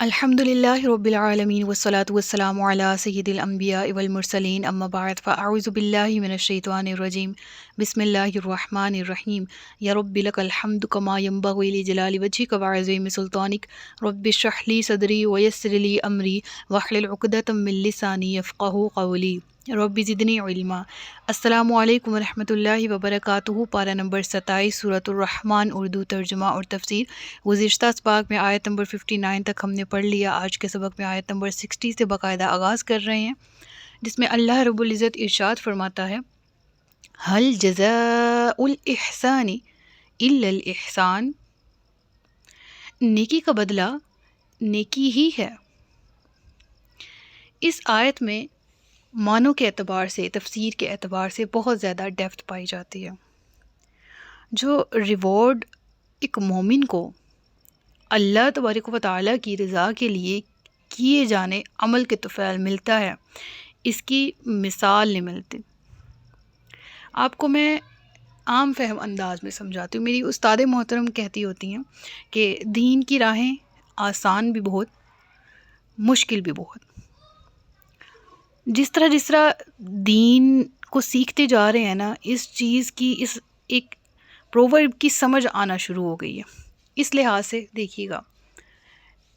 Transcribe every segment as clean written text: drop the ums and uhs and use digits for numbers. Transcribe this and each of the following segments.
الحمدللہ رب العالمین والصلاة والسلام علی سید الانبیاء والمرسلین اما بعد فاعوذ باللہ من الشیطان الرجیم بسم اللہ الرحمن الرحیم یا رب لک الحمد کما ینبغی لجلال وجہک وعظیم سلطانک رب اشرح لی صدری ویسر لی امری واحلل عقدۃ من لسانی یفقہوا قولی رب زدنی علما۔ السلام علیکم ورحمۃ اللہ وبرکاتہ۔ پارہ نمبر 27 سورۃ الرحمن، اردو ترجمہ اور تفسیر۔ گزشتہ سباق میں آیت نمبر 59 تک ہم نے پڑھ لیا۔ آج کے سبق میں آیت نمبر 60 سے باقاعدہ آغاز کر رہے ہیں، جس میں اللہ رب العزت ارشاد فرماتا ہے، هل جزاء الاحسان الا الاحسان، نیکی کا بدلہ نیکی ہی ہے۔ اس آیت میں معنوں کے اعتبار سے، تفسیر کے اعتبار سے بہت زیادہ ڈیپتھ پائی جاتی ہے۔ جو ریوارڈ ایک مومن کو اللہ تبارک و تعالیٰ کی رضا کے لیے کیے جانے عمل کے طفیل ملتا ہے، اس کی مثال نہیں ملتی۔ آپ کو میں عام فہم انداز میں سمجھاتی ہوں۔ میری استاد محترم کہتی ہوتی ہیں کہ دین کی راہیں آسان بھی بہت، مشکل بھی بہت۔ جس طرح دین کو سیکھتے جا رہے ہیں نا، اس چیز کی، اس ایک پروورب کی سمجھ آنا شروع ہو گئی ہے۔ اس لحاظ سے دیکھیے گا،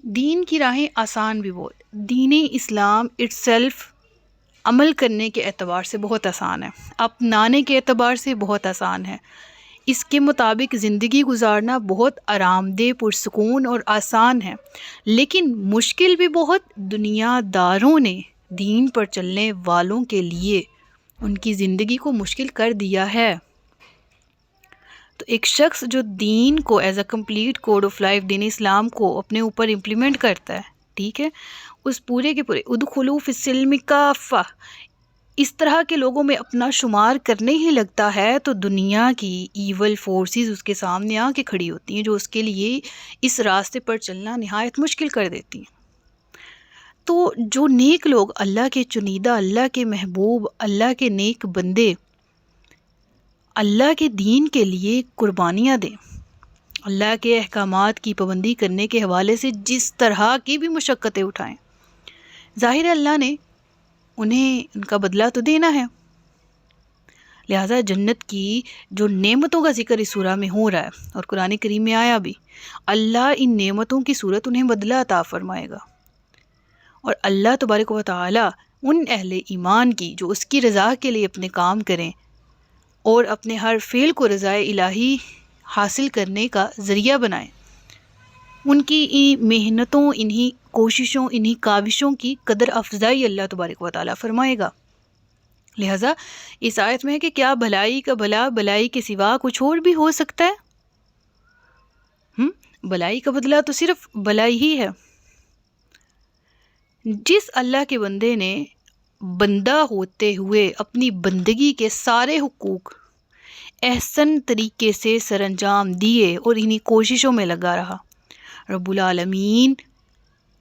دین کی راہیں آسان بھی بہت۔ دین اسلام اٹ سیلف عمل کرنے کے اعتبار سے بہت آسان ہے، اپنانے کے اعتبار سے بہت آسان ہے، اس کے مطابق زندگی گزارنا بہت آرام دہ، پرسکون اور آسان ہے، لیکن مشکل بھی بہت۔ دنیا داروں نے دین پر چلنے والوں کے لیے ان کی زندگی کو مشکل کر دیا ہے۔ تو ایک شخص جو دین کو is a complete code of life, دین اسلام کو اپنے اوپر امپلیمنٹ کرتا ہے، ٹھیک ہے، اس پورے کے پورے ادخلوا فی السلم کافہ، اس طرح کے لوگوں میں اپنا شمار کرنے ہی لگتا ہے، تو دنیا کی ایول فورسز اس کے سامنے آ کے کھڑی ہوتی ہیں، جو اس کے لیے اس راستے پر چلنا نہایت مشکل کر دیتی ہیں۔ تو جو نیک لوگ، اللہ کے چنیدہ، اللہ کے محبوب، اللہ کے نیک بندے، اللہ کے دین کے لیے قربانیاں دیں، اللہ کے احکامات کی پابندی کرنے کے حوالے سے جس طرح کی بھی مشقتیں اٹھائیں، ظاہر ہے اللہ نے انہیں ان کا بدلہ تو دینا ہے۔ لہٰذا جنت کی جو نعمتوں کا ذکر اس سورہ میں ہو رہا ہے، اور قرآن کریم میں آیا بھی، اللہ ان نعمتوں کی صورت انہیں بدلہ عطا فرمائے گا، اور اللہ تبارک و تعالی ان اہل ایمان کی جو اس کی رضا کے لیے اپنے کام کریں اور اپنے ہر فعل کو رضائے الہی حاصل کرنے کا ذریعہ بنائیں، ان کی ان محنتوں، انہی کوششوں، انہی کاوشوں کی قدر افزائی اللہ تبارک و تعالیٰ فرمائے گا۔ لہٰذا اس آیت میں ہے کہ کیا بھلائی کا بھلا بھلائی کے سوا کچھ اور بھی ہو سکتا ہے؟ بھلائی کا بدلہ تو صرف بھلائی ہی ہے۔ جس اللہ کے بندے نے بندہ ہوتے ہوئے اپنی بندگی کے سارے حقوق احسن طریقے سے سر انجام دیے اور انہی کوششوں میں لگا رہا، رب العالمین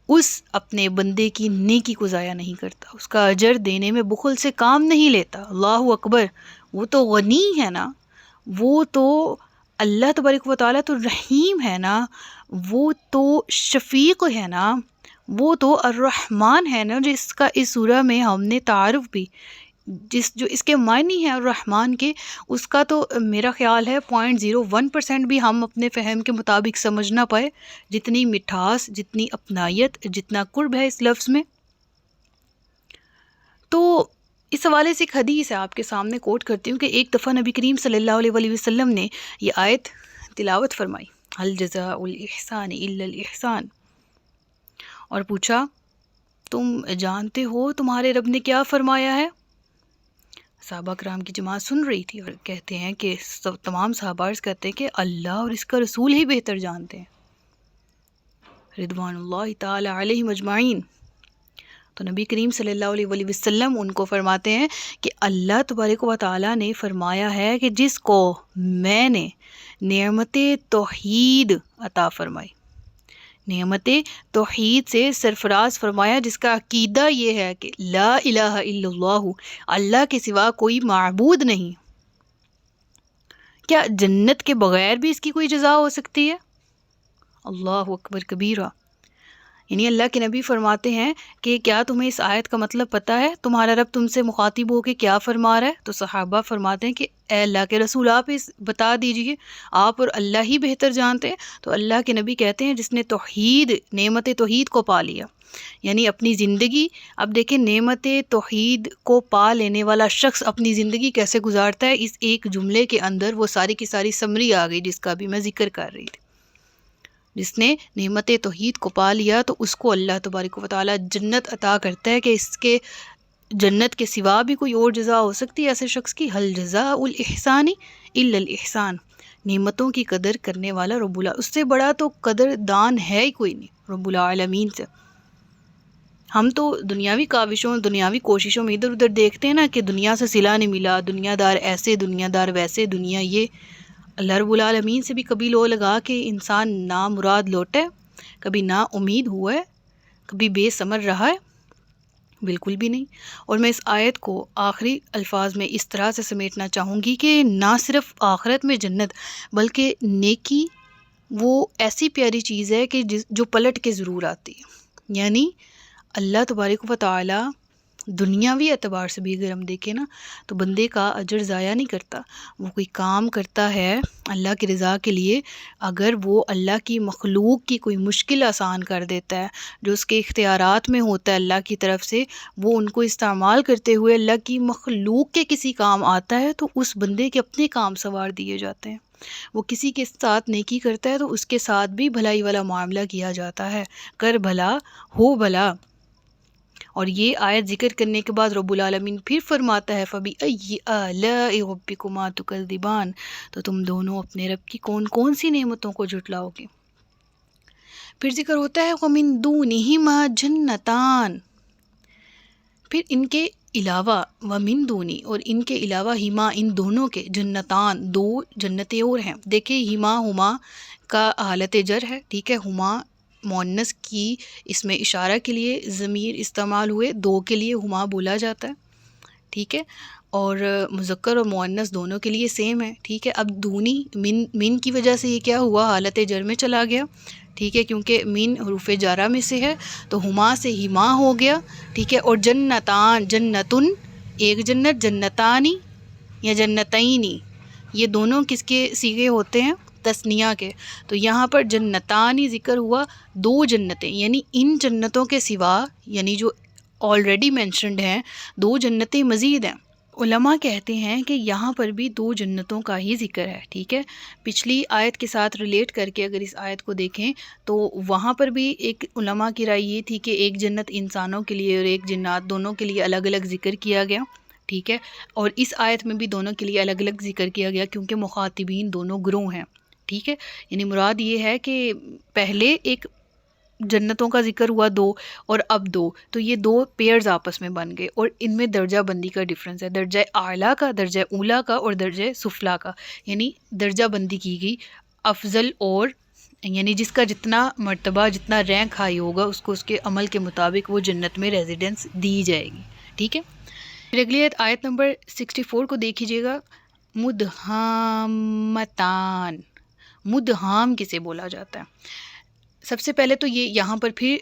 اس اپنے بندے کی نیکی کو ضائع نہیں کرتا، اس کا اجر دینے میں بخل سے کام نہیں لیتا۔ اللہ اکبر! وہ تو غنی ہے نا، وہ تو اللہ تبارک و تعالیٰ تو رحیم ہے نا، وہ تو شفیق ہے نا، وہ تو الرحمن ہے نا، جس کا اس سورہ میں ہم نے تعارف بھی، جو اس کے معنی ہیں الرحمن کے، اس کا تو میرا خیال ہے 0.01% بھی ہم اپنے فہم کے مطابق سمجھ نہ پائے، جتنی مٹھاس، جتنی اپنائیت، جتنا قرب ہے اس لفظ میں۔ تو اس حوالے سے ایک حدیث ہے، آپ کے سامنے کوٹ کرتی ہوں کہ ایک دفعہ نبی کریم صلی اللہ علیہ وسلم نے یہ آیت تلاوت فرمائی، هل جزاء الاحسان الا الاحسان، اور پوچھا، تم جانتے ہو تمہارے رب نے کیا فرمایا ہے؟ صحابہ کرام کی جماعت سن رہی تھی، اور کہتے ہیں کہ تمام صحابہ عرض کرتے ہیں کہ اللہ اور اس کا رسول ہی بہتر جانتے ہیں، رضوان اللہ تعالی علیہم اجمعین۔ تو نبی کریم صلی اللہ علیہ وسلم ان کو فرماتے ہیں کہ اللہ تبارک و تعالیٰ نے فرمایا ہے کہ جس کو میں نے نعمت توحید عطا فرمائی، نعمت توحید سے سرفراز فرمایا، جس کا عقیدہ یہ ہے کہ لا الہ الا اللہ، اللہ کے سوا کوئی معبود نہیں، کیا جنت کے بغیر بھی اس کی کوئی جزا ہو سکتی ہے؟ اللہ اکبر کبیرہ! یعنی اللہ کے نبی فرماتے ہیں کہ کیا تمہیں اس آیت کا مطلب پتہ ہے؟ تمہارا رب تم سے مخاطب ہو کے کیا فرما رہا ہے؟ تو صحابہ فرماتے ہیں کہ اے اللہ کے رسول آپ اس بتا دیجئے، آپ اور اللہ ہی بہتر جانتے ہیں۔ تو اللہ کے نبی کہتے ہیں جس نے توحید، نعمت توحید کو پا لیا، یعنی اپنی زندگی، اب دیکھیں نعمت توحید کو پا لینے والا شخص اپنی زندگی کیسے گزارتا ہے، اس ایک جملے کے اندر وہ ساری کی ساری سمری آ گئی جس کا بھی میں ذکر کر رہی تھی۔ جس نے نعمت توحید کو پا لیا تو اس کو اللہ تبارک و تعالیٰ جنت عطا کرتا ہے کہ اس کے جنت کے سوا بھی کوئی اور جزا ہو سکتی ہے ایسے شخص کی؟ حل جزاء الاحسان الا الاحسان، نعمتوں کی قدر کرنے والا رب اللہ، اس سے بڑا تو قدر دان ہے ہی کوئی نہیں رب العالمین سے۔ ہم تو دنیاوی کاوشوں، دنیاوی کوششوں میں ادھر ادھر دیکھتے ہیں نا کہ دنیا سے صلہ نہیں ملا، دنیا دار ایسے، دنیا دار ویسے، دنیا یہ۔ اللہ رب العالمین سے بھی کبھی لو لگا کہ انسان نامراد لوٹا ہے، کبھی نا امید ہوا ہے، کبھی بے ثمر رہا ہے؟ بالکل بھی نہیں۔ اور میں اس آیت کو آخری الفاظ میں اس طرح سے سمیٹنا چاہوں گی کہ نہ صرف آخرت میں جنت بلکہ نیکی وہ ایسی پیاری چیز ہے کہ جو پلٹ کے ضرور آتی ہے۔ یعنی اللہ تبارک و تعالی دنیاوی اعتبار سے بھی اگر ہم دیکھیں نا تو بندے کا اجر ضائع نہیں کرتا۔ وہ کوئی کام کرتا ہے اللہ کی رضا کے لیے، اگر وہ اللہ کی مخلوق کی کوئی مشکل آسان کر دیتا ہے، جو اس کے اختیارات میں ہوتا ہے اللہ کی طرف سے، وہ ان کو استعمال کرتے ہوئے اللہ کی مخلوق کے کسی کام آتا ہے تو اس بندے کے اپنے کام سنوار دیے جاتے ہیں۔ وہ کسی کے ساتھ نیکی کرتا ہے تو اس کے ساتھ بھی بھلائی والا معاملہ کیا جاتا ہے، کر بھلا ہو بھلا۔ اور یہ آیت ذکر کرنے کے بعد رب العالمین پھر فرماتا ہے فَبِأَيِّ آلَاءِ رَبِّكُمَا تُكَذِّبَانِ، تو تم دونوں اپنے رب کی کون کون سی نعمتوں کو جھٹلاؤ گے؟ پھر ذکر ہوتا ہے وَمِن دُونِهِمَا جَنَّتَانِ، پھر ان کے علاوہ وَمِن دُونِ، اور ان کے علاوہ ہما، ان دونوں کے، جنتان، دو جنتیں اور ہیں۔ دیکھیں ہما، ہما کا حالت جر ہے، ٹھیک ہے، ہما مؤنث کی اس میں اشارہ کے لیے ضمیر استعمال ہوئے، دو کے لیے ہما بولا جاتا ہے، ٹھیک ہے، اور مذکر اور مؤنث دونوں کے لیے سیم ہے، ٹھیک ہے۔ اب دونی من کی وجہ سے یہ کیا ہوا، حالت جر میں چلا گیا، ٹھیک ہے، کیونکہ من حروف جارہ میں سے ہے تو ہما سے ہما ہو گیا، ٹھیک ہے۔ اور جنتان، جنتن ایک جنت، جنتانی یا جنتینی، یہ دونوں کس کے صیغے ہوتے ہیں؟ تثنیہ کے۔ تو یہاں پر جنتانی ذکر ہوا، دو جنتیں، یعنی ان جنتوں کے سوا، یعنی جو آلریڈی مینشنڈ ہیں، دو جنتیں مزید ہیں۔ علماء کہتے ہیں کہ یہاں پر بھی دو جنتوں کا ہی ذکر ہے، ٹھیک ہے۔ پچھلی آیت کے ساتھ ریلیٹ کر کے اگر اس آیت کو دیکھیں تو وہاں پر بھی ایک علماء کی رائے یہ تھی کہ ایک جنت انسانوں کے لیے اور ایک جنات، دونوں کے لیے الگ الگ ذکر کیا گیا، ٹھیک ہے۔ اور اس آیت میں بھی دونوں کے لیے الگ الگ ذکر کیا گیا کیونکہ مخاطبین دونوں گروہ ہیں، ٹھیک ہے۔ یعنی مراد یہ ہے کہ پہلے ایک جنتوں کا ذکر ہوا دو اور اب دو، تو یہ دو پیئرز آپس میں بن گئے، اور ان میں درجہ بندی کا ڈفرینس ہے، درجہ اعلیٰ کا، درجہ اولیٰ کا اور درجہ سفلیٰ کا، یعنی درجہ بندی کی گئی افضل، اور یعنی جس کا جتنا مرتبہ، جتنا رینک ہائی ہوگا اس کو اس کے عمل کے مطابق وہ جنت میں ریزیڈنس دی جائے گی، ٹھیک ہے۔ پھر اگلی آیت نمبر 64 کو دیکھیے گا، مدہامتان، مدہام کسے بولا جاتا ہے؟ سب سے پہلے تو یہ یہاں پر پھر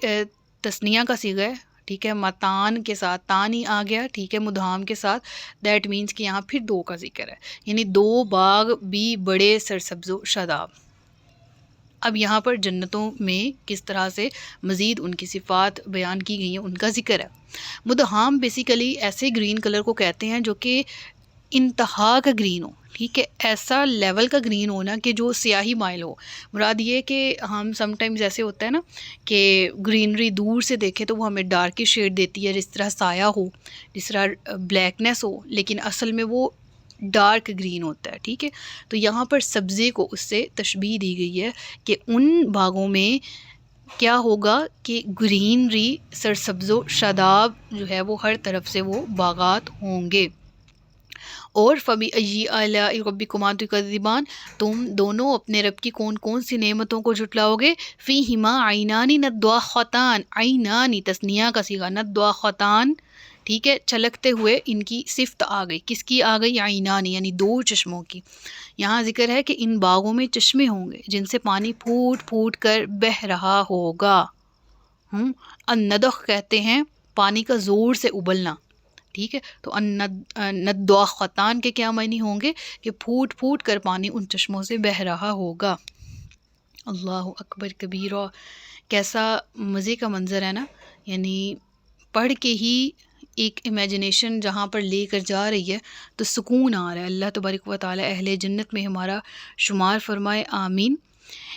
تثنیہ کا صیغہ ہے، ٹھیک ہے، متان کے ساتھ تان ہی آ گیا، ٹھیک ہے، مدہام کے ساتھ، دیٹ مینس کہ یہاں پھر دو کا ذکر ہے، یعنی دو باغ بھی بڑے سرسبز و شاداب۔ اب یہاں پر جنتوں میں کس طرح سے مزید ان کی صفات بیان کی گئی ہیں ان کا ذکر ہے۔ مدہام بیسیکلی ایسے گرین کلر کو کہتے ہیں جو کہ انتہا کا گرین ہو، ٹھیک ہے، ایسا لیول کا گرین ہونا کہ جو سیاہی مائل ہو۔ مراد یہ کہ ہم سم ٹائمز ایسے ہوتا ہے نا کہ گرینری دور سے دیکھیں تو وہ ہمیں ڈارک شیڈ دیتی ہے، جس طرح سایہ ہو، جس طرح بلیکنیس ہو، لیکن اصل میں وہ ڈارک گرین ہوتا ہے، ٹھیک ہے۔ تو یہاں پر سبزے کو اس سے تشبیہ دی گئی ہے کہ ان باغوں میں کیا ہوگا کہ گرینری، سرسبز و شاداب جو ہے وہ ہر طرف سے وہ باغات ہوں گے۔ اور فَبِأَيِّ آلَاءِ رَبِّكُمَا تُكَذِّبَانِ، تم دونوں اپنے رب کی کون کون سی نعمتوں کو جھٹلاؤ گے؟ فِيهِمَا عَيْنَانِ نَضَّاخَتَانِ، عَيْنَانِ تثنیہ کا صیغہ، نَضَّاخَتَانِ، ٹھیک ہے، چلکتے ہوئے ان کی صفت آ گئی، کس کی آ گئی؟ عینانی، یعنی دو چشموں کی۔ یہاں ذکر ہے کہ ان باغوں میں چشمے ہوں گے جن سے پانی پھوٹ پھوٹ کر بہہ رہا ہوگا، الندخ کہتے ہیں پانی کا زور سے ابلنا، ٹھیک ہے. تو ندوخطان کے کیا معنی ہوں گے کہ پھوٹ پھوٹ کر پانی ان چشموں سے بہہ رہا ہوگا. اللہ اکبر کبیرہ، کیسا مزے کا منظر ہے نا. یعنی پڑھ کے ہی ایک امیجنیشن جہاں پر لے کر جا رہی ہے تو سکون آ رہا ہے. اللہ تبارک و تعالی اہل جنت میں ہمارا شمار فرمائے، آمین.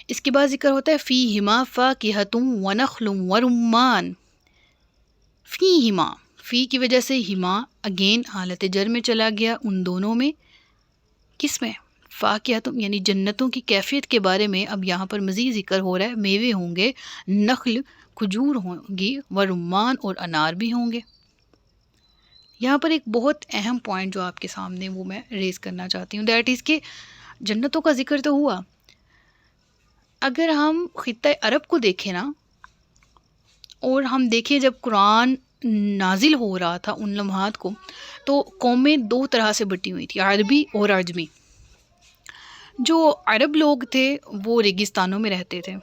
اس کے بعد ذکر ہوتا ہے فیہما فاکہۃ ونخل ورمان. فیہما، فی کی وجہ سے ہما اگین حالت جر میں چلا گیا ان دونوں میں. کس میں؟ فاکہۃ یعنی جنتوں کی کیفیت کے بارے میں اب یہاں پر مزید ذکر ہو رہا ہے. میوے ہوں گے، نخل کھجور ہوں گی، ورمان اور انار بھی ہوں گے. یہاں پر ایک بہت اہم پوائنٹ جو آپ کے سامنے وہ میں ریز کرنا چاہتی ہوں، دیٹ از کہ جنتوں کا ذکر تو ہوا، اگر ہم خطہ عرب کو دیکھیں نا، اور ہم دیکھیں جب قرآن نازل ہو رہا تھا ان لمحات کو، تو قومیں دو طرح سے بٹی ہوئی تھی، عربی اور عجمی. جو عرب لوگ تھے وہ ریگستانوں میں رہتے تھے،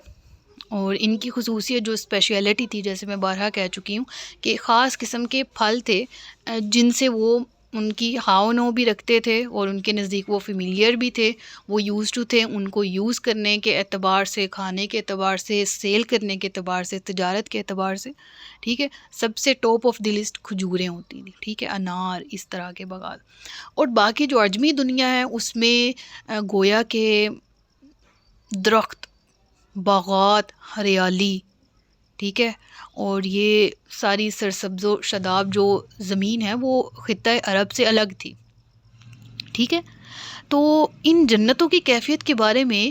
اور ان کی خصوصیت جو اسپیشلٹی تھی، جیسے میں بارہا کہہ چکی ہوں کہ خاص قسم کے پھل تھے جن سے وہ ان کی ہاؤ نو بھی رکھتے تھے، اور ان کے نزدیک وہ فیملیئر بھی تھے، وہ یوز ٹو تھے ان کو یوز کرنے کے اعتبار سے، کھانے کے اعتبار سے، سیل کرنے کے اعتبار سے، تجارت کے اعتبار سے. ٹھیک ہے، سب سے ٹاپ آف دی لسٹ کھجوریں ہوتی تھیں، ٹھیک ہے، انار، اس طرح کے بغال. اور باقی جو عجمی دنیا ہے اس میں گویا کہ درخت، باغات، ہریالی، ٹھیک ہے، اور یہ ساری سرسبز و شاداب جو زمین ہے وہ خطہ عرب سے الگ تھی. ٹھیک ہے، تو ان جنتوں کی کیفیت کے بارے میں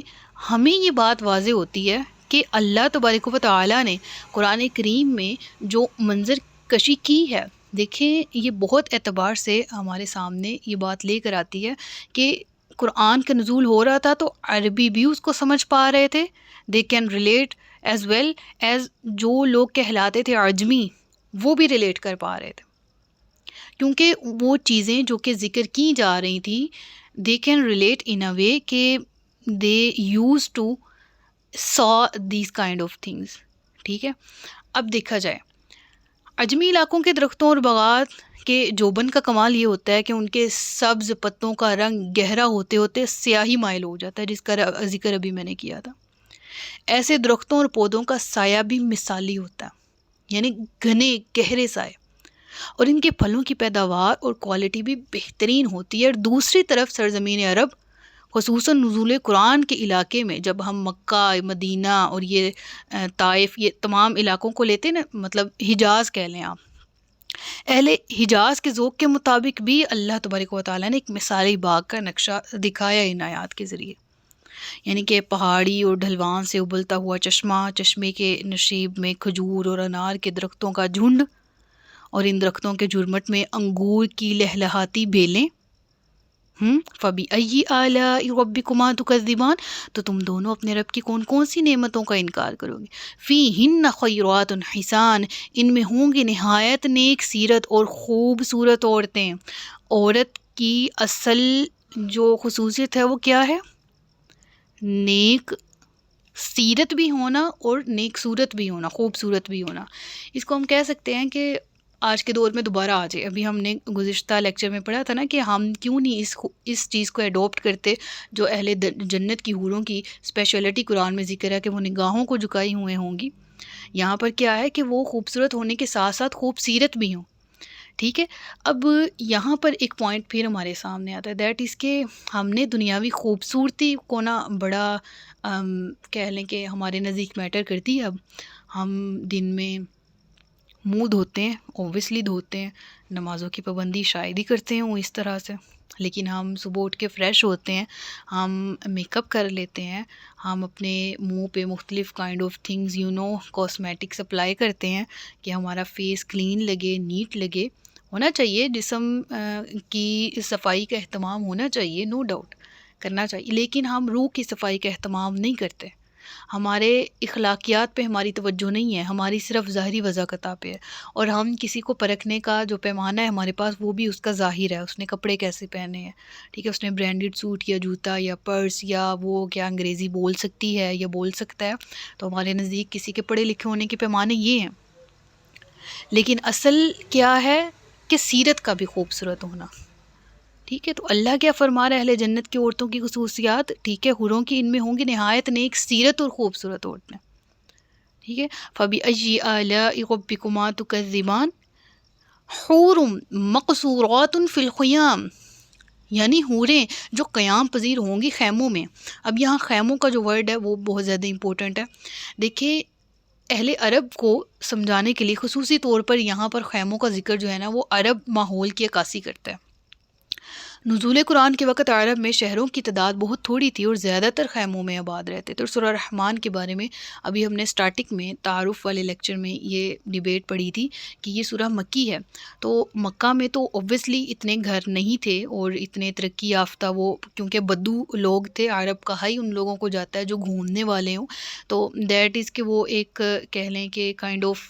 ہمیں یہ بات واضح ہوتی ہے کہ اللہ تبارک و تعالی نے قرآن کریم میں جو منظر کشی کی ہے، دیکھیں یہ بہت اعتبار سے ہمارے سامنے یہ بات لے کر آتی ہے کہ قرآن کا نزول ہو رہا تھا تو عربی بھی اس کو سمجھ پا رہے تھے، they can relate as well as جو لوگ کہلاتے تھے عجمی وہ بھی ریلیٹ کر پا رہے تھے، کیونکہ وہ چیزیں جو کہ ذکر کی جا رہی تھیں دے can relate in a way کہ they use to saw these kind of things. ٹھیک ہے، اب دیکھا جائے عجمی علاقوں کے درختوں اور باغات کے جوبن کا کمال یہ ہوتا ہے کہ ان کے سبز پتوں کا رنگ گہرا ہوتے ہوتے سیاہی مائل ہو جاتا ہے، جس کا ذکر ابھی میں نے کیا تھا. ایسے درختوں اور پودوں کا سایہ بھی مثالی ہوتا ہے، یعنی گھنے گہرے سائے، اور ان کے پھلوں کی پیداوار اور کوالٹی بھی بہترین ہوتی ہے. اور دوسری طرف سرزمین عرب خصوصاً نزول قرآن کے علاقے میں، جب ہم مکہ، مدینہ اور یہ طائف، یہ تمام علاقوں کو لیتے ہیں نا، مطلب حجاز کہہ لیں آپ، اہل حجاز کے ذوق کے مطابق بھی اللہ تبارک و تعالیٰ نے ایک مثالی باغ کا نقشہ دکھایا ان آیات کے ذریعے. یعنی کہ پہاڑی اور ڈھلوان سے ابلتا ہوا چشمہ، چشمے کے نشیب میں کھجور اور انار کے درختوں کا جھنڈ، اور ان درختوں کے جھرمٹ میں انگور کی لہلہاتی بیلیں. فَبِأَيِّ آلَاءِ رَبِّكُمَا تُكَذِّبَانِ، تو تم دونوں اپنے رب کی کون کون سی نعمتوں کا انکار کرو گے. فِيهِنَّ خَيْرَاتٌ حِسَانٌ، ان میں ہوں گے نہایت نیک سیرت اور خوبصورت عورتیں. عورت کی اصل جو خصوصیت ہے وہ کیا ہے؟ نیک سیرت بھی ہونا اور نیک صورت بھی ہونا، خوبصورت بھی ہونا. اس کو ہم کہہ سکتے ہیں کہ آج کے دور میں دوبارہ آ جائے. ابھی ہم نے گزشتہ لیکچر میں پڑھا تھا نا کہ ہم کیوں نہیں اس چیز کو ایڈوپٹ کرتے جو اہل جنت کی حوروں کی اسپیشلٹی قرآن میں ذکر ہے کہ وہ نگاہوں کو جھکائی ہوئے ہوں گی. یہاں پر کیا ہے کہ وہ خوبصورت ہونے کے ساتھ ساتھ خوبصیرت بھی ہوں. ٹھیک ہے، اب یہاں پر ایک پوائنٹ پھر ہمارے سامنے آتا ہے، دیٹ از کہ ہم نے دنیاوی خوبصورتی کو نا بڑا کہہ لیں کہ ہمارے نزدیک میٹر کرتی ہے. اب ہم دن میں منہ دھوتے ہیں، اوبویسلی دھوتے ہیں، نمازوں کی پابندی شاید ہی کرتے ہیں وہ اس طرح سے، لیکن ہم صبح اٹھ کے فریش ہوتے ہیں، ہم میک اپ کر لیتے ہیں، ہم اپنے منہ پہ مختلف kind of things cosmetics apply کرتے ہیں کہ ہمارا فیس کلین لگے، نیٹ لگے. ہونا چاہیے جسم کی صفائی کا اہتمام ہونا چاہیے، نو ڈاؤٹ کرنا چاہیے، لیکن ہم روح کی صفائی کا اہتمام نہیں کرتے. ہمارے اخلاقیات پہ ہماری توجہ نہیں ہے، ہماری صرف ظاہری وضاحتہ پہ ہے، اور ہم کسی کو پرکھنے کا جو پیمانہ ہے ہمارے پاس وہ بھی اس کا ظاہر ہے، اس نے کپڑے کیسے پہنے ہیں، ٹھیک ہے، اس نے برانڈڈ سوٹ یا جوتا یا پرس یا وہ کیا انگریزی بول سکتی ہے یا بول سکتا ہے، تو ہمارے نزدیک کسی کے پڑھے لکھے ہونے کے پیمانے یہ ہیں. لیکن اصل کیا ہے کہ سیرت کا بھی خوبصورت ہونا. ٹھیک ہے، تو اللہ کیا فرما رہا ہے اہل جنت کی عورتوں کی خصوصیات، ٹھیک ہے، حوروں کی ان میں ہوں گی نہایت نیک سیرت اور خوبصورت عورتیں. ٹھیک ہے، فَبِأَيِّ آلَاءِ رَبِّكُمَا تُكَذِّبَانِ حور مقصورات فی الخیام، یعنی حوریں جو قیام پذیر ہوں گی خیموں میں. اب یہاں خیموں کا جو ورڈ ہے وہ بہت زیادہ امپورٹنٹ ہے. دیکھیں اہل عرب کو سمجھانے کے لیے خصوصی طور پر یہاں پر خیموں کا ذکر جو ہے نا وہ عرب ماحول کی عکاسی کرتا ہے. نزول قرآن کے وقت عرب میں شہروں کی تعداد بہت تھوڑی تھی اور زیادہ تر خیموں میں آباد رہتے تھے. اور سورہ رحمان کے بارے میں ابھی ہم نے سٹارٹنگ میں تعارف والے لیکچر میں یہ ڈیبیٹ پڑھی تھی کہ یہ سورہ مکی ہے. تو مکہ میں تو اوبویسلی اتنے گھر نہیں تھے اور اتنے ترقی یافتہ وہ، کیونکہ بدو لوگ تھے، عرب کہا ہی ان لوگوں کو جاتا ہے جو گھومنے والے ہوں. تو دیٹ از کہ وہ ایک کہہ لیں کہ کائنڈ آف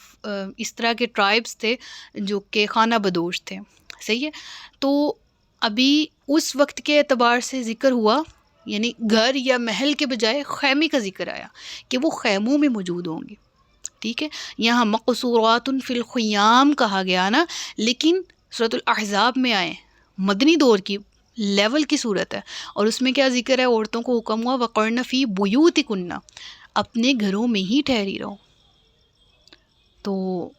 اس طرح کے ٹرائبس تھے جو کہ خانہ بدوش تھے. صحیح ہے. تو ابھی اس وقت کے اعتبار سے ذکر ہوا، یعنی گھر یا محل کے بجائے خیمے کا ذکر آیا کہ وہ خیموں میں موجود ہوں گے. ٹھیک ہے، یہاں مقصورات فی الخیام کہا گیا نا، لیکن سورۃ الاحزاب میں آئے مدنی دور کی لیول کی صورت ہے، اور اس میں کیا ذکر ہے؟ عورتوں کو حکم ہوا وقرن فی بیوتکن، اپنے گھروں میں ہی ٹھہری رہو. تو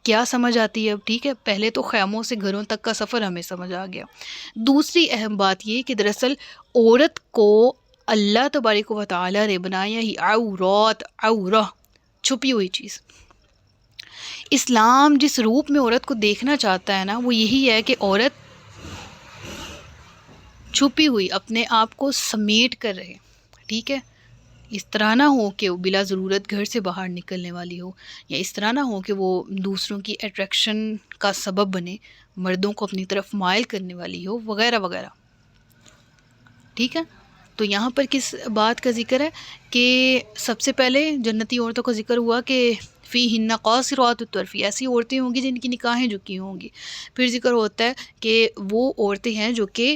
کیا سمجھ آتی ہے اب؟ ٹھیک ہے، پہلے تو خیموں سے گھروں تک کا سفر ہمیں سمجھ آ گیا. دوسری اہم بات یہ کہ دراصل عورت کو اللہ تبارک و تعالی نے بنایا ہی عورات، عورہ چھپی ہوئی چیز. اسلام جس روپ میں عورت کو دیکھنا چاہتا ہے نا وہ یہی ہے کہ عورت چھپی ہوئی اپنے آپ کو سمیٹ کر رہے. ٹھیک ہے، اس طرح نہ ہو کہ وہ بلا ضرورت گھر سے باہر نکلنے والی ہو، یا اس طرح نہ ہو کہ وہ دوسروں کی اٹریکشن کا سبب بنے، مردوں کو اپنی طرف مائل کرنے والی ہو، وغیرہ وغیرہ. ٹھیک ہے، تو یہاں پر کس بات کا ذکر ہے کہ سب سے پہلے جنتی عورتوں کا ذکر ہوا کہ فی ہن قاصرات الطرف، ایسی عورتیں ہوں گی جن کی نکاحیں جھکی ہوں گی. پھر ذکر ہوتا ہے کہ وہ عورتیں ہیں جو کہ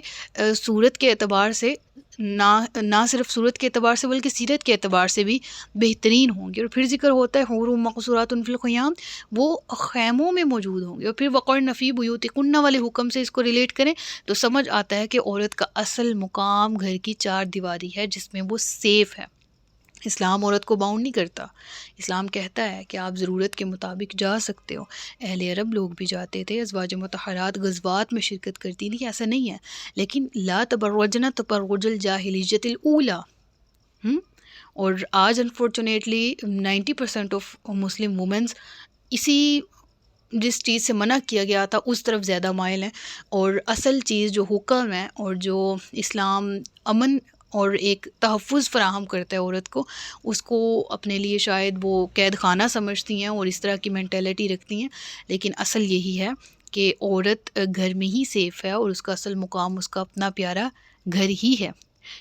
صورت کے اعتبار سے نہ صرف صورت کے اعتبار سے بلکہ سیرت کے اعتبار سے بھی بہترین ہوں گے. اور پھر ذکر ہوتا ہے حور مقصورات فی الخیام، وہ خیموں میں موجود ہوں گے. اور پھر وقرن فی بیوتکن والے حکم سے اس کو ریلیٹ کریں تو سمجھ آتا ہے کہ عورت کا اصل مقام گھر کی چار دیواری ہے جس میں وہ سیف ہے. اسلام عورت کو باؤنڈ نہیں کرتا. اسلام کہتا ہے کہ آپ ضرورت کے مطابق جا سکتے ہو. اہل عرب لوگ بھی جاتے تھے، ازواج مطہرات غزوات میں شرکت کرتی تھیں، ایسا نہیں ہے. لیکن لا تبرجن تبرج الجاہلیت الاولی. اور آج انفارچونیٹلی 90% آف مسلم وومنز اسی جس چیز سے منع کیا گیا تھا اس طرف زیادہ مائل ہیں، اور اصل چیز جو حکم ہے اور جو اسلام امن اور ایک تحفظ فراہم کرتا ہے عورت کو، اس کو اپنے لیے شاید وہ قید خانہ سمجھتی ہیں اور اس طرح کی مینٹیلٹی رکھتی ہیں. لیکن اصل یہی ہے کہ عورت گھر میں ہی سیف ہے اور اس کا اصل مقام اس کا اپنا پیارا گھر ہی ہے.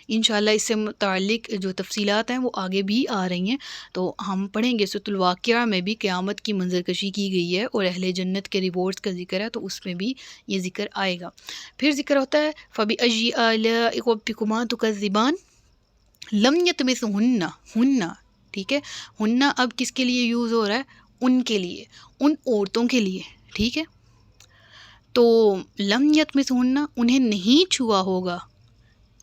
انشاءاللہ اس سے متعلق جو تفصیلات ہیں وہ آگے بھی آ رہی ہیں، تو ہم پڑھیں گے. سورۃ الواقعہ میں بھی قیامت کی منظر کشی کی گئی ہے اور اہل جنت کے ریوارڈز کا ذکر ہے، تو اس میں بھی یہ ذکر آئے گا. پھر ذکر ہوتا ہے فَبِأَيِّ آلَاءِ رَبِّكُمَا تُكَذِّبَانِ لم یطمثہن، ہن، ٹھیک ہے، ہن اب کس کے لیے یوز ہو رہا ہے؟ ان کے لیے، ان عورتوں کے لیے. ٹھیک ہے، تو لم یطمثہن انہیں نہیں چھوا ہوگا،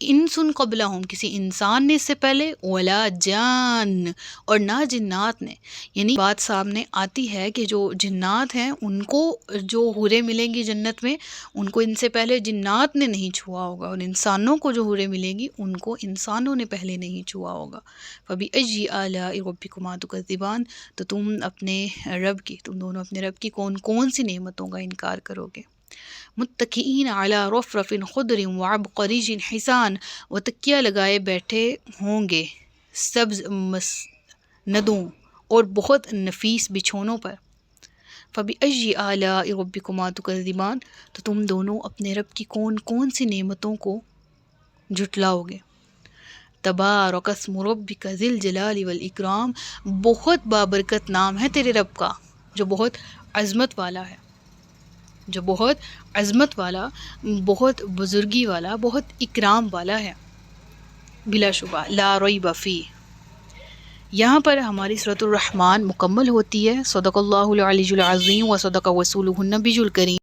انسن قبلہم کسی انسان نے اس سے پہلے، ولا جان اور نہ جنات نے. یعنی بات سامنے آتی ہے کہ جو جنات ہیں ان کو جو حوریں ملیں گی جنت میں ان کو ان سے پہلے جنات نے نہیں چھوا ہوگا، اور انسانوں کو جو حوریں ملیں گی ان کو انسانوں نے پہلے نہیں چھوا ہوگا. فَبِأَيِّ آلَاءِ رَبِّكُمَا تُكَذِّبَانِ، تو تم دونوں اپنے رب کی کون کون سی نعمتوں کا انکار کرو گے. متکئین علی رفرف خضر وعبقری حسان، وہ تکیہ لگائے بیٹھے ہوں گے سبز مسندوں اور بہت نفیس بچھونوں پر. فَبِأَيِّ آلَاءِ رَبِّكُمَا تُكَذِّبَانِ، تو تم دونوں اپنے رب کی کون کون سی نعمتوں کو جھٹلاؤ گے. تبارک اسم ربک ذی الجلال والاکرام، بہت بابرکت نام ہے تیرے رب کا جو بہت عظمت والا ہے، جو بہت عظمت والا، بہت بزرگی والا، بہت اکرام والا ہے، بلا شبہ لا ریب فیہ۔ یہاں پر ہماری سورۃ الرحمن مکمل ہوتی ہے۔ صدق اللہ العلی العظیم و صدق رسولہ النبی الکریم۔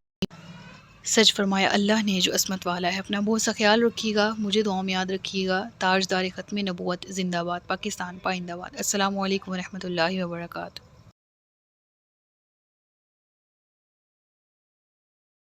سچ فرمایا اللہ نے جو عصمت والا ہے۔ اپنا بہت سا خیال رکھیے گا، مجھے دعاؤں میں یاد رکھیے گا۔ تاجدار ختم نبوت زندہ باد، پاکستان پائندہ باد۔ السلام علیکم ورحمۃ اللہ وبرکاتہ۔